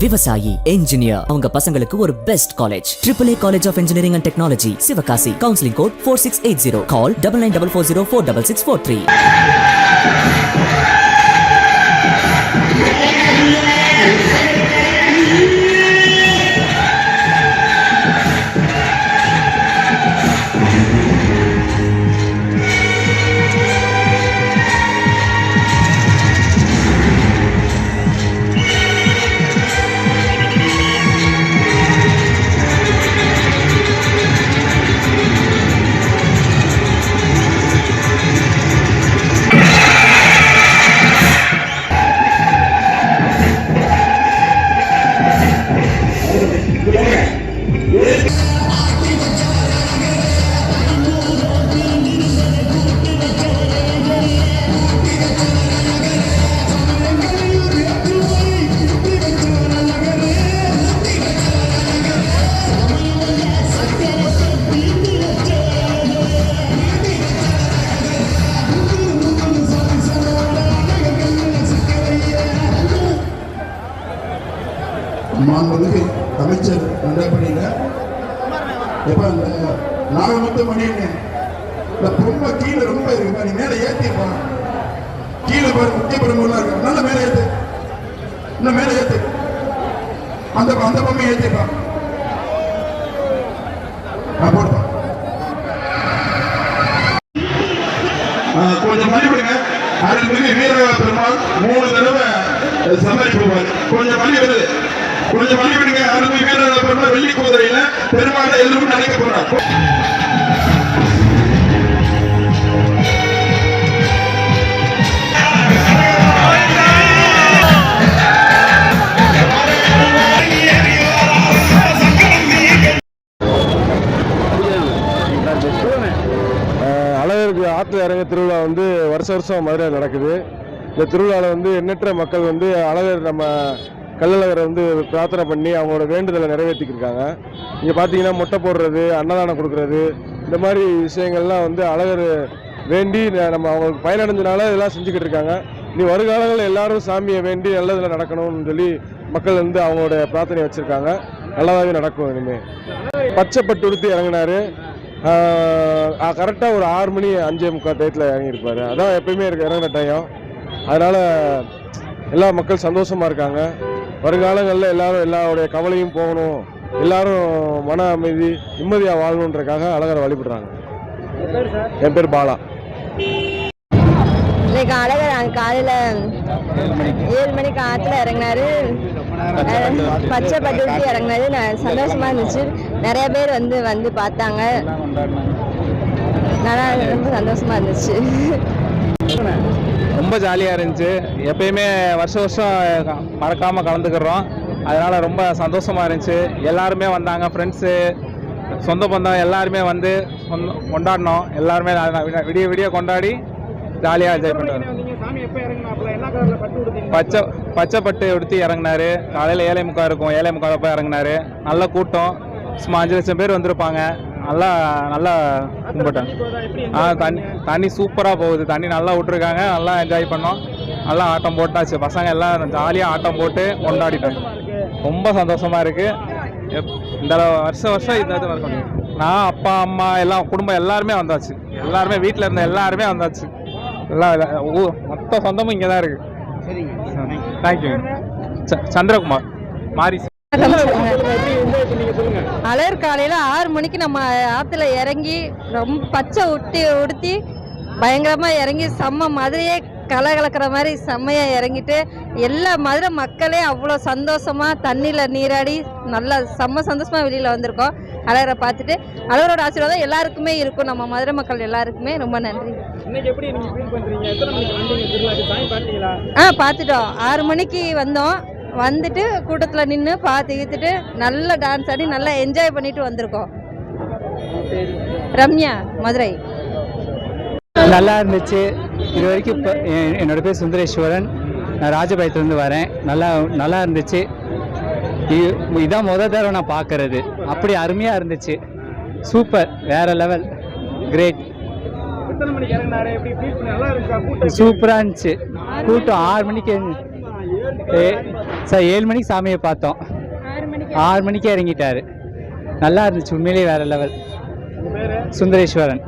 விவசாயி, என்ஜினியர் அவங்க பசங்களுக்கு ஒரு best college AAA college of engineering and technology, Sivakasi. Counselling code 4680. Call 9944046643. மாண்புமிகு அமைச்சர் நடப்படியில் எப்ப அந்த நாகமத்து மணின்னு இந்த பொம்மை கீழே ரொம்ப இருக்கு, நீ மேலே ஏற்றிப்பான். கீழே பாரு முக்கிய பெருமெல்லாம் இருக்கு, நல்ல மேலே ஏற்று, இன்னும் மேலே ஏற்று, அந்த அந்த பொம்மை ஏற்றிப்பான். நான் போடுப்பேன், கொஞ்சம் மதிப்பிடுங்க. அருள்மிகு வீர பெருமாள் 3 தடவை சமாளி போவார். கொஞ்சம் மணி வருது, கொஞ்சம் மணி விடுங்க. அருமை வீரர் பெருமாள் வெள்ளி குதிரையில பெருமாளை எல்லோரும் நினைக்க போறாங்க. அழகருக்கு ஆற்று இறங்க திருவிழா வந்து வருஷம் மதுரை நடக்குது. இந்த திருவிழாவில் எண்ணற்ற மக்கள் அழகர் நம்ம கள்ளழகரை பிரார்த்தனை பண்ணி அவங்களோட வேண்டுதலை நிறைவேற்றிக்கிருக்காங்க. இங்கே பார்த்தீங்கன்னா மொட்டை போடுறது, அன்னதானம் கொடுக்கறது, இந்த மாதிரி விஷயங்கள்லாம் அழகர் வேண்டி நம்ம அவங்களுக்கு பயனடைஞ்சனால இதெல்லாம் செஞ்சுக்கிட்டு இருக்காங்க. இனி வருகாலங்களில் எல்லாரும் சாமியை வேண்டி நல்லதில் நடக்கணும்னு சொல்லி மக்கள் அவங்களோட பிரார்த்தனை வச்சுருக்காங்க. நல்லாவே நடக்கும். இனிமேல் பச்சைப்பட்டு உடுத்தி இறங்கினார். கரெக்டாக ஒரு 6 மணி 5:45 டயத்தில் இறங்கியிருப்பார். அதான் எப்பயுமே இறங்கின டைம். அதனால் எல்லா மக்கள் சந்தோஷமாக இருக்காங்க. வருங்காலங்களில் எல்லாருடைய கவலையும் போகணும், எல்லாரும் மன அமைதி நிம்மதியாக வாழணுன்றக்காக அழகரை வழிபடுறாங்க. என் பேர் பாலா. இன்னைக்கு அழகர் காலையில் 7 மணிக்கு ஆற்றுல இறங்கினாரு. பச்சை பட்டு ஊற்றி இறங்கினாரு. சந்தோஷமா இருந்துச்சு. நிறைய பேர் வந்து பார்த்தாங்க. நல்லா ரொம்ப சந்தோஷமா இருந்துச்சு. ரொம்ப ஜாலியாக இருந்துச்சு. எப்பயுமே வருஷம் மறக்காமல் கலந்துக்கிறோம். அதனால் ரொம்ப சந்தோஷமாக இருந்துச்சு. எல்லாருமே வந்தாங்க, ஃப்ரெண்ட்ஸு, சொந்த பந்தம் எல்லாருமே கொண்டாடினோம். எல்லாருமே விடிய கொண்டாடி ஜாலியாக என்ஜாய் பண்ணுவார். பச்சை பட்டு உடுத்தி இறங்கினாரு. காலையில் 7:45 இருக்கும். 7:45 போய் இறங்கினாரு. நல்ல கூட்டம், சும்மா 5 லட்சம் பேர் வந்திருப்பாங்க. நல்லா கும்பிட்டேன். தண்ணி சூப்பராக போகுது. தண்ணி நல்லா விட்டுருக்காங்க. நல்லா என்ஜாய் பண்ணோம். நல்லா ஆட்டம் போட்டாச்சு. பசங்க எல்லாம் ஜாலியாக ஆட்டம் போட்டு கொண்டாடிட்டோம். ரொம்ப சந்தோஷமாக இருக்குது. இந்த வருஷம் இந்த இது இருக்கணும். நான், அப்பா, அம்மா எல்லாம் குடும்பம் எல்லாருமே வந்தாச்சு. எல்லாருமே வீட்டில் இருந்த எல்லாருமே வந்தாச்சு. எல்லாம் மொத்த சொந்தமும் இங்கே தான் இருக்குது. தேங்க்யூ. சந்திரகுமார் மாரி. அழகர் காலையில் 6 மணிக்கு நம்ம ஆற்றுல இறங்கி ரொம்ப பச்சை உடுத்தி பயங்கரமாக இறங்கி செம்ம மதுரையே கலக்கிற மாதிரி செம்மையாக இறங்கிட்டு எல்லா மதுரை மக்களே அவ்வளோ சந்தோஷமாக தண்ணியில் நீராடி நல்லா செம்ம சந்தோஷமாக வெளியில் வந்திருக்கோம். அழகரை பார்த்துட்டு அழகரோட ஆசீர்வாதம் எல்லாருக்குமே இருக்கும். நம்ம மதுரை மக்கள் எல்லாருக்குமே ரொம்ப நன்றி. பார்த்துட்டோம். 6 மணிக்கு வந்தோம். வந்துட்டு கூட்டத்தில் நின்று பார்த்துக்கிட்டு நல்லா டான்ஸ் ஆடி நல்லா என்ஜாய் பண்ணிட்டு வந்திருக்கோம். ரம்யா, மதுரை. நல்லா இருந்துச்சு. இது வரைக்கும் இப்போ என்னோடய பேர் சுந்தரேஸ்வரன். நான் ராஜபாளையத்துலேருந்து வரேன். நல்லா இருந்துச்சு. இதான் முதல் தடவை நான் பார்க்குறது. அப்படி அருமையாக இருந்துச்சு. சூப்பர், வேறு லெவல், கிரேட். சூப்பராக இருந்துச்சு. கூட்டம் 6 மணிக்கு சார் 7 மணிக்கு சாமியை பார்த்தோம். 6 மணிக்கு இறங்கிட்டாரு. நல்லா இருந்துச்சு, உண்மையிலேயே வேற லெவல். சுந்தரேஸ்வரன்.